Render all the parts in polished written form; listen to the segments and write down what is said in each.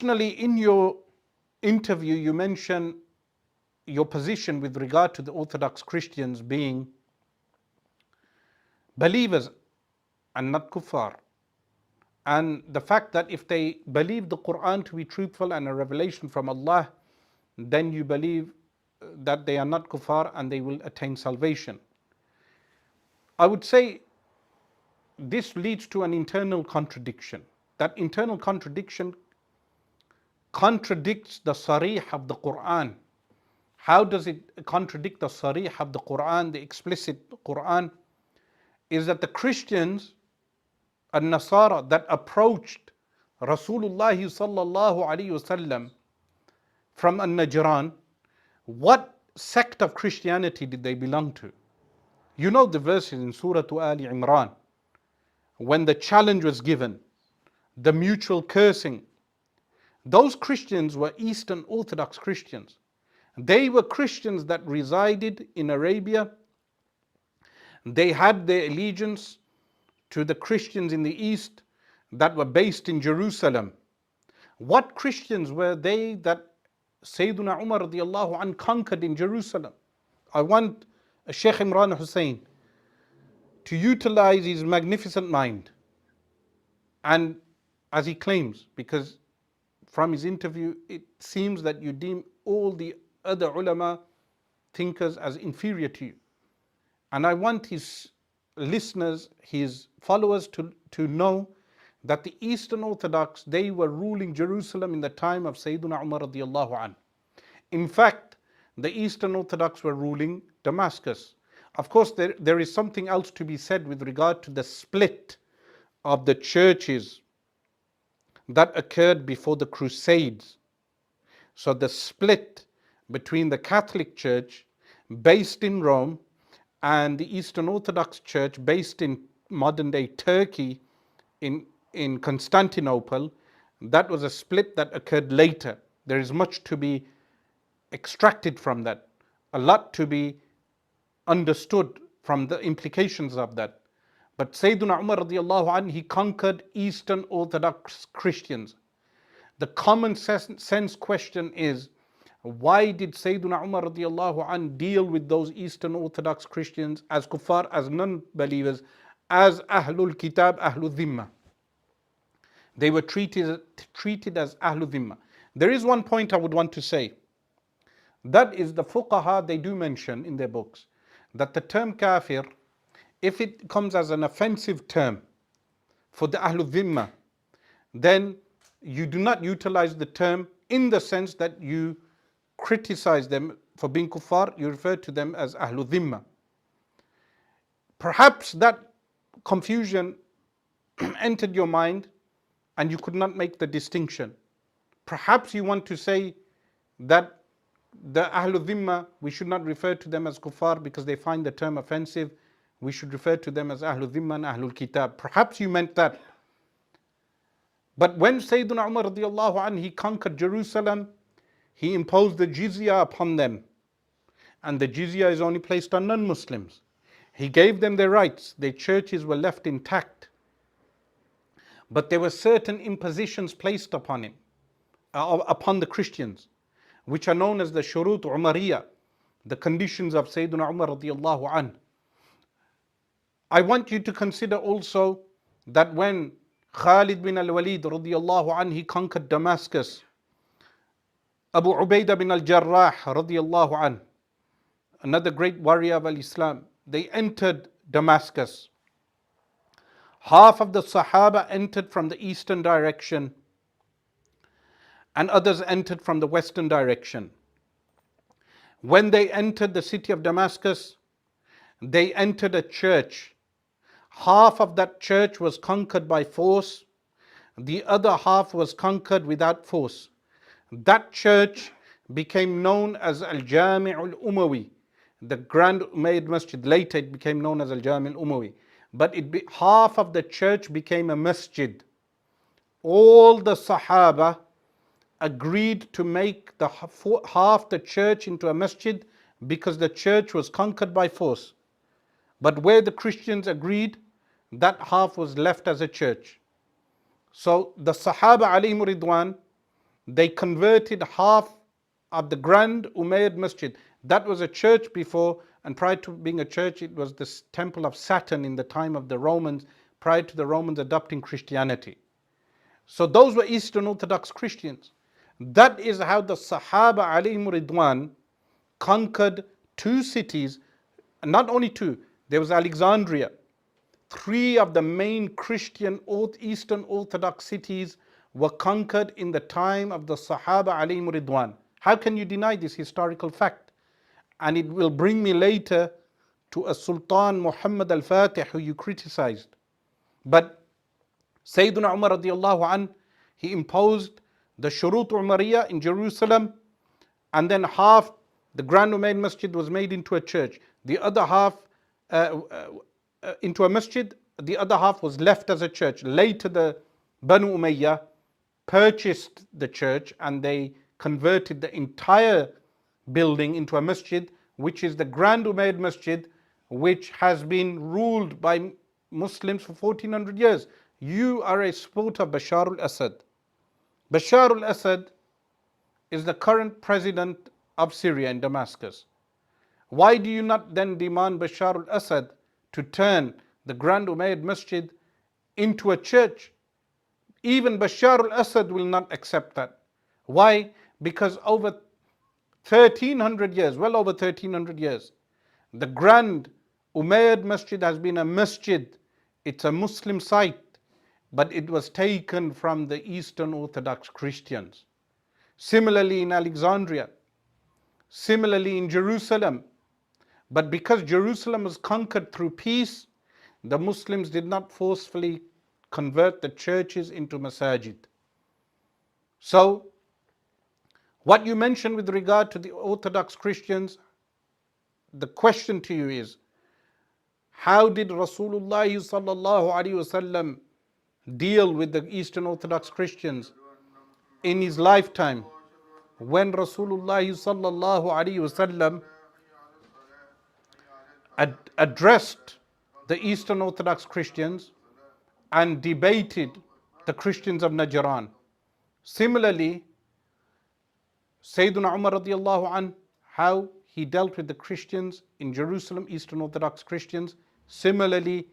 Additionally, in your interview, you mention your position with regard to the Orthodox Christians being believers and not kuffar. And the fact that if they believe the Quran to be truthful and a revelation from Allah, then you believe that they are not kuffar and they will attain salvation. I would say this leads to an internal contradiction. That internal contradiction contradicts the sarih of the Quran. How does it contradict the sarih of the Quran, the explicit Quran? Is that the Christians and Nasara that approached Rasulullah sallallahu alaihi wasallam from An-Najran, what sect of Christianity did they belong to? You know the verses in Surah Ali Imran, when the challenge was given, the mutual cursing. Those Christians were Eastern Orthodox Christians. They were Christians that resided in Arabia. They had their allegiance to the Christians in the East that were based in Jerusalem. What Christians were they that Sayyidina Umar radiallahu anh conquered in Jerusalem? I want Sheikh Imran Hussein to utilize his magnificent mind, and as he claims, because from his interview it seems that you deem all the other ulama thinkers as inferior to you. And I want his listeners, his followers to know that the Eastern Orthodox, they were ruling Jerusalem in the time of Sayyidina Umar radiallahu anh. In fact, the Eastern Orthodox were ruling Damascus. Of course, there is something else to be said with regard to the split of the churches that occurred before the Crusades. So the split between the Catholic Church based in Rome and the Eastern Orthodox Church based in modern day Turkey, in Constantinople, that was a split that occurred later. There is much to be extracted from that, a lot to be understood from the implications of that. But Sayyidina Umar radiallahu anh, he conquered Eastern Orthodox Christians. The common sense question is, why did Sayyidina Umar radiallahu anh deal with those Eastern Orthodox Christians as kuffar, as non-believers, as Ahlul Kitab, Ahlul Dhimma? They were treated as Ahlul Dhimma. There is one point I would want to say. That is, the fuqaha, they do mention in their books that the term kafir, if it comes as an offensive term for the Ahlul Dhimma, then you do not utilize the term in the sense that you criticize them for being kuffar, you refer to them as Ahlul Dhimma. Perhaps that confusion entered your mind and you could not make the distinction. Perhaps you want to say that the Ahlul Dhimma, we should not refer to them as kuffar because they find the term offensive. We should refer to them as Ahlul Dhimma and Ahlul Kitab. Perhaps you meant that. But when Sayyidina Umar radiallahu anh, he conquered Jerusalem, he imposed the jizya upon them. And the jizya is only placed on non-Muslims. He gave them their rights. Their churches were left intact. But there were certain impositions placed upon him, upon the Christians, which are known as the Shurut Umariyah, the conditions of Sayyidina Umar radiallahu anh. I want you to consider also that when Khalid bin al-Walid radiallahu anh, he conquered Damascus, Abu Ubaidah bin al-Jarrah radiallahu anh, another great warrior of Islam, they entered Damascus. Half of the Sahaba entered from the eastern direction and others entered from the western direction. When they entered the city of Damascus, they entered a church. Half of that church was conquered by force, the other half was conquered without force. That church became known as Al-Jami' al-Umawi, the Grand Umayyad Masjid. Later it became known as Al-Jami' al-Umawi. But half of the church became a masjid. All the Sahaba agreed to make half the church into a masjid because the church was conquered by force. But where the Christians agreed, that half was left as a church. So the Sahaba alayhim ridwan, they converted half of the Grand Umayyad Masjid. That was a church before, and prior to being a church, it was the temple of Saturn in the time of the Romans, prior to the Romans adopting Christianity. So those were Eastern Orthodox Christians. That is how the Sahaba alayhim ridwan conquered two cities, not only two, there was Alexandria. Three of the main Christian Eastern Orthodox cities were conquered in the time of the Sahaba alayhim ridwan. How can you deny this historical fact? And it will bring me later to a Sultan Muhammad al-Fatih who you criticized. But Sayyidina Umar radiallahu an, he imposed the Shurut Umariyah in Jerusalem, and then half the Grand Umayyad Masjid was made into a church. The other half into a masjid, the other half was left as a church. Later the Banu Umayyah purchased the church and they converted the entire building into a masjid, which is the Grand Umayyad Masjid, which has been ruled by Muslims for 1400 years. You are a supporter of Bashar al-Assad. Bashar al-Assad is the current president of Syria in Damascus. Why do you not then demand Bashar al-Assad to turn the Grand Umayyad Masjid into a church? Even Bashar al-Assad will not accept that. Why? Because over 1300 years, well over 1300 years, the Grand Umayyad Masjid has been a masjid. It's a Muslim site, but it was taken from the Eastern Orthodox Christians. Similarly in Alexandria, similarly in Jerusalem. But because Jerusalem was conquered through peace, the Muslims did not forcefully convert the churches into masajid. So, what you mentioned with regard to the Orthodox Christians, the question to you is, how did Rasulullah sallallahu alaihi wasallam deal with the Eastern Orthodox Christians in his lifetime? When Rasulullah sallallahu alaihi wasallam addressed the Eastern Orthodox Christians and debated the Christians of Najran. Similarly, Sayyidina Umar radiallahu an, how he dealt with the Christians in Jerusalem, Eastern Orthodox Christians. Similarly,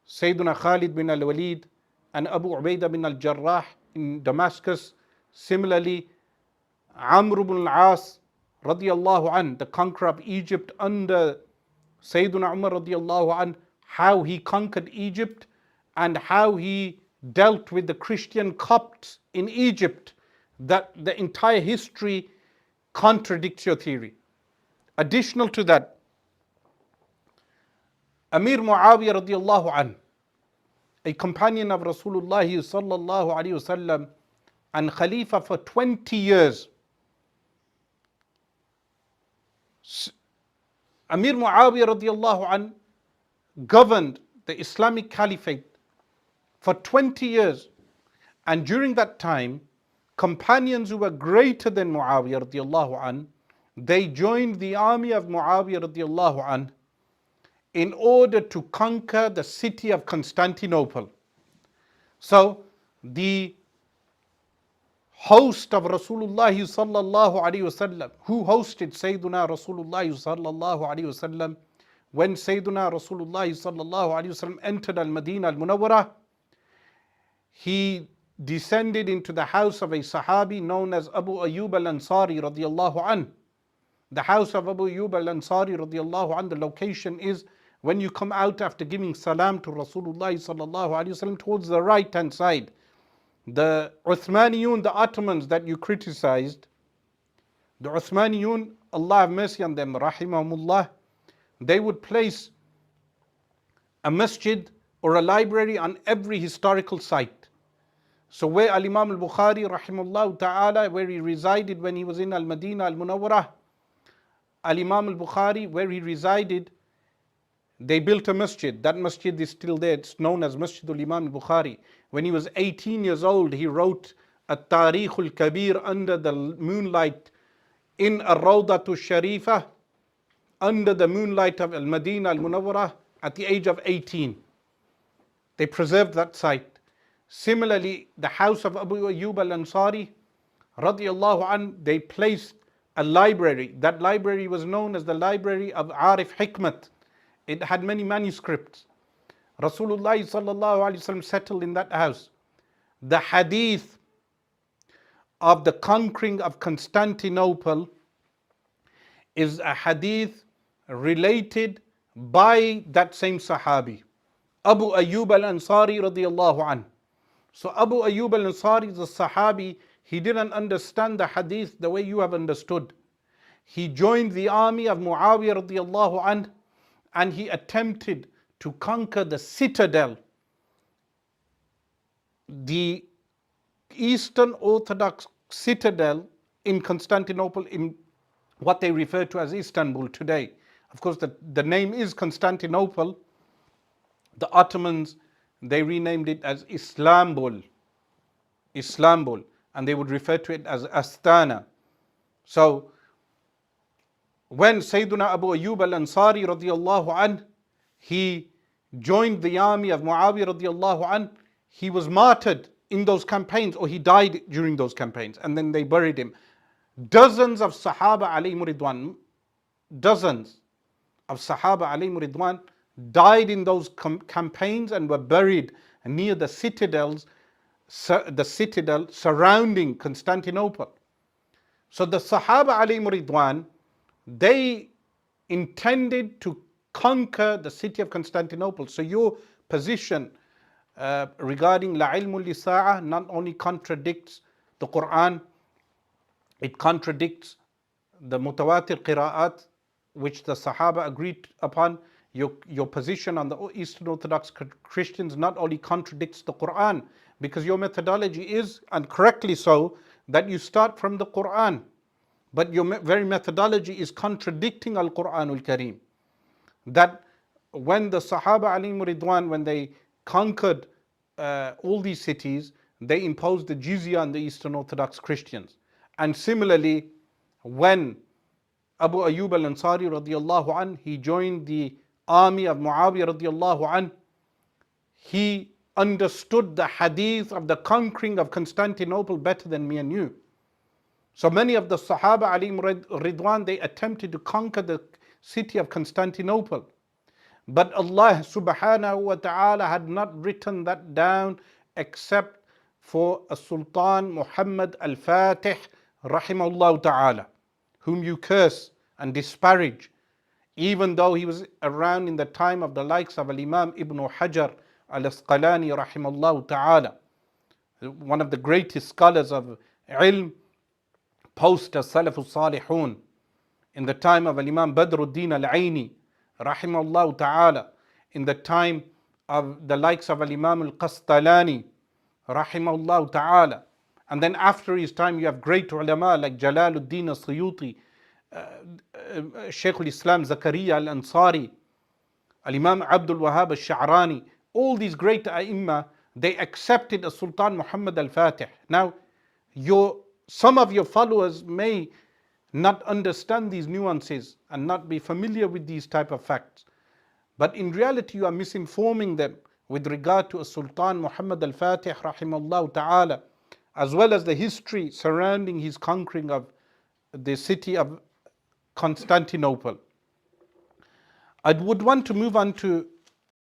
Sayyidina Khalid bin al-Walid and Abu Ubaidah bin al-Jarrah in Damascus. Similarly, Amr ibn al-As radiallahu an, the conqueror of Egypt under Sayyidina Umar radiallahu an, how he conquered Egypt and how he dealt with the Christian Copts in Egypt, that the entire history contradicts your theory. Additional to that, Amir Muawiyah radiallahu an, a companion of Rasulullah sallallahu alaihi wasallam and Khalifa for 20 years. Amir Muawiyah radiallahu an governed the Islamic Caliphate for 20 years. And during that time, companions who were greater than Muawiyah radiallahu an, they joined the army of Muawiyah radiallahu an in order to conquer the city of Constantinople. So the host of Rasulullah sallallahu alaihi wasallam, who hosted Sayyiduna Rasulullah sallallahu alaihi wasallam, when Sayyiduna Rasulullah sallallahu alaihi wasallam entered al-Madinah al-Munawwarah, he descended into the house of a Sahabi known as Abu Ayyub al-Ansari radiallahu an. The house of Abu Ayyub al-Ansari radiallahu an, the location is when you come out after giving salam to Rasulullah sallallahu alaihi wasallam towards the right hand side. The Uthmaniyun, the Ottomans that you criticized, the Uthmaniyun, Allah have mercy on them, rahimahumullah, they would place a masjid or a library on every historical site. So where Al-Imam al-Bukhari rahimahullah ta'ala, where he resided when he was in Al-Madinah al-Munawwarah, Al-Imam al-Bukhari, where he resided, they built a masjid. That masjid is still there. It's known as Masjid al-Imam al-Bukhari. When he was 18 years old, he wrote At-Tarikh al-Kabir under the moonlight in Ar-Rawdatu Sharifah, under the moonlight of Al-Madinah al-Munawwarah at the age of 18. They preserved that site. Similarly, the house of Abu Ayyub al-Ansari, radiallahu an, they placed a library. That library was known as the library of Arif Hikmat. It had many manuscripts. Rasulullah sallallahu alaihi wasallam settled in that house. The hadith of the conquering of Constantinople is a hadith related by that same Sahabi, Abu Ayyub al-Ansari radiyallahu an. So Abu Ayyub al-Ansari is a Sahabi. He didn't understand the hadith the way you have understood. He joined the army of Muawiyah radiyallahu an, and he attempted to conquer the citadel, the Eastern Orthodox citadel in Constantinople, in what they refer to as Istanbul today. Of course, the name is Constantinople. The Ottomans, they renamed it as Islambul, and they would refer to it as Astana. So, when Sayyiduna Abu Ayyub al-Ansari radiyallahu an, he joined the army of Muawiyah radiyallahu an, he was martyred in those campaigns, or he died during those campaigns, and then they buried him. Dozens of Sahaba alayhim ridwan, dozens of Sahaba alayhim ridwan died in those campaigns and were buried near the citadel surrounding Constantinople. So the Sahaba alayhim ridwan, they intended to conquer the city of Constantinople. So your position regarding La ilmu li sa'a not only contradicts the Quran, it contradicts the mutawatir qira'at which the Sahaba agreed upon. Your position on the Eastern Orthodox Christians not only contradicts the Quran, because your methodology is, and correctly so, that you start from the Quran, but your very methodology is contradicting Al-Quranul Kareem. That when the Sahaba alayhim ridwan, when they conquered all these cities, they imposed the jizya on the Eastern Orthodox Christians. And similarly, when Abu Ayyub al-Ansari radiyallahu an, he joined the army of Muawiyah radiyallahu an, he understood the hadith of the conquering of Constantinople better than me and you. So many of the Sahaba alayhim ridwan, they attempted to conquer the city of Constantinople. But Allah subhanahu wa ta'ala had not written that down except for a Sultan Muhammad al-Fatih rahimahullah ta'ala, whom you curse and disparage, even though he was around in the time of the likes of Al-Imam Ibn Hajar al-Asqalani rahimahullah ta'ala, one of the greatest scholars of ilm post as-Salafus Salihun, in the time of Al-Imam Badruddin al-Aini rahimahullah ta'ala, in the time of the likes of Al-Imam al-Qastalani rahimahullah ta'ala. And then after his time you have great ulama like Jalaluddin al-Suyuti, Shaykh al-Islam Zakaria al-Ansari, Al-Imam Abdul Wahhab al-Sha'rani. All these great ai they accepted a Sultan Muhammad al-Fatih. Now, some of your followers may not understand these nuances and not be familiar with these type of facts. But in reality, you are misinforming them with regard to a Sultan Muhammad al-Fatih rahimahullah ta'ala, as well as the history surrounding his conquering of the city of Constantinople. I would want to move on to